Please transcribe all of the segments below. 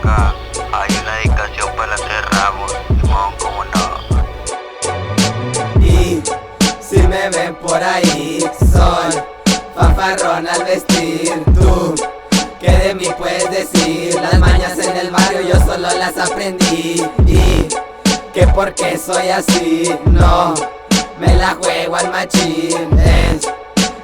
acá hay una dedicación para los tres Ramos, Simón, como no. Y si me ven por ahí, soy fanfarrón al vestir. Tú, ¿qué de mí puedes decir? Las mañas en el barrio yo solo las aprendí. Y que porque soy así, no me la juego al machín. Es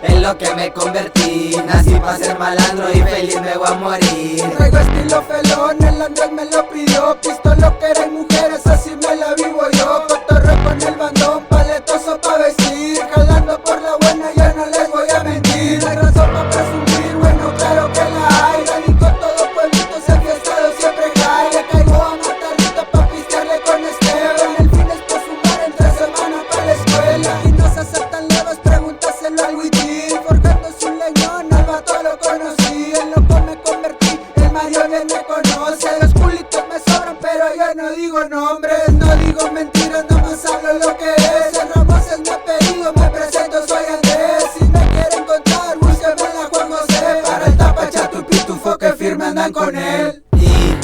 en lo que me convertí. Nací pa' ser malandro y feliz me voy a morir. Traigo estilo felón, el Andrés me lo pidió. Pisto que eran mujeres, así me la vivo yo. Cotorreo con el bandón, paletoso pa' vestir. Jalando por la buena, ya no les voy a mentir. Hay razón pa' presumir, bueno, claro que la hay. Radico todo pueblito, se enfiestado, siempre high. Le caigo a matarrita pa' pistearle con Esteban. El fin es pa' sumar entre semana pa' la escuela. Y no se aceptan leves, pregúntaselo al Witty. Forjando es un leñón, al vato lo conocí. En loco me convertí, el Mario bien me conoce. Los culitos me sobran, pero yo no digo nombres. No digo mentiras, nomás hablo lo que es. El Ramos es mi apellido, me presento, soy Andrés. Si me quieren contar, búsquenme la Juan José. Para el tapa chato y pitufo que firme andan con él. Y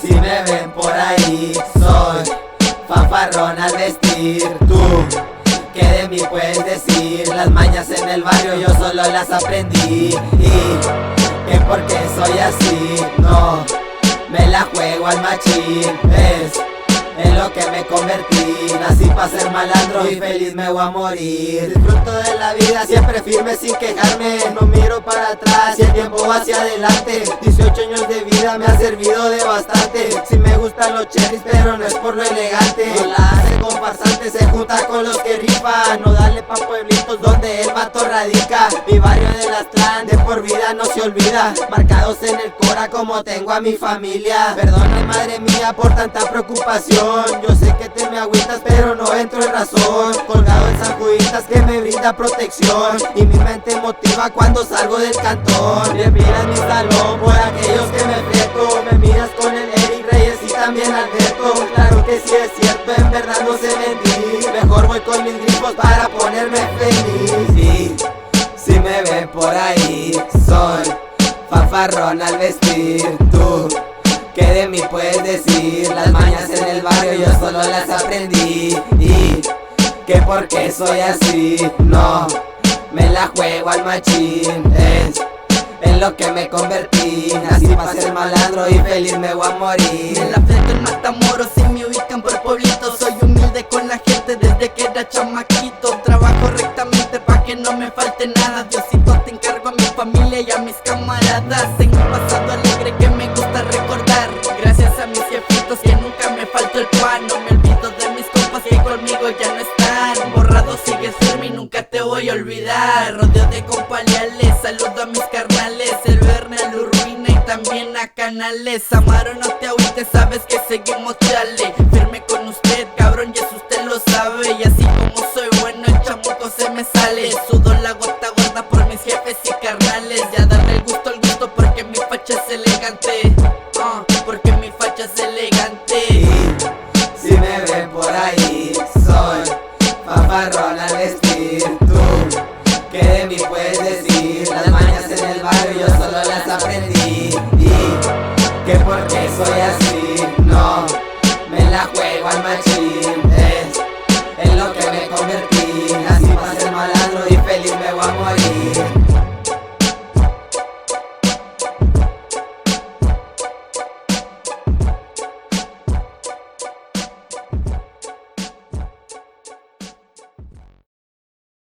si me ven por ahí, soy fanfarrón al vestir. Tú, ¿qué de mí puedes decir? Las mañas en el barrio yo solo las aprendí. Y que porque soy así, no me la juego al machín. Es en lo que me convertí. Nací pa' ser malandro y feliz me voy a morir. Disfruto de la vida siempre firme sin quejarme. No miro para atrás y el tiempo va hacia adelante. 18 años de vida me han servido de bastante. Si me gustan los cherries pero no es por lo elegante. No la hace con farsantes, se junta con los que rifan. No darle pa' pueblitos donde el vato radica. Mi barrio de las Aztlán de por vida no se olvida. Marcados en el cora como tengo a mi familia. Perdona madre mía por tanta preocupación. Yo sé que te me agüitas pero no entro en razón. Colgado en San Juditas que me brinda protección. Y mi mente motiva cuando salgo del cantón. Le miras mi salón por aquellos que me fleto. Me miras con el Eric Reyes y también Alberto. Claro que sí es cierto, en verdad no se mentí. Mejor voy con mis grifos para ponerme feliz. Y si me ven por ahí, soy fanfarrón al vestir. Tú, ¿qué de mí puedes decir? Las mañas en el barrio yo solo las aprendí. Y que porque soy así, no me la juego al machín. Es en lo que me convertí. Nací pa' ser malandro y feliz me voy a morir. En la frente en Matamoros y me ubican por pueblito. Soy humilde con la gente desde que era chamaquito. Trabajo rectamente pa' que no me falte nada. Diosito te encargo a mi familia y a mis camaradas. En un pasado alegre que me gusta recordar. Gracias a mis jefitos que nunca me faltó el pan. No me olvido de mis compas que conmigo ya no están. Borrado sigues firme y nunca te voy a olvidar. Rodeo de compas leales, saludo a mis carnales. El Verne, a Lurruina y también a Canales. Amaro, no te agüites, sabes que seguimos chale. Firme con usted, cabrón, y eso usted lo sabe. Y así como soy bueno, el chamuco se me sale. Sudo la gota gorda por mis jefes y carnales. Ya darle el gusto al gusto porque mi facha es elegante. Porque mi facha es elegante. Y si me ven por ahí, soy fanfarrón al vestir. Tú, ¿qué de mí puedes decir? Las mañas en el barrio yo solo las aprendí. Y que porque soy así, no me la juego al machín.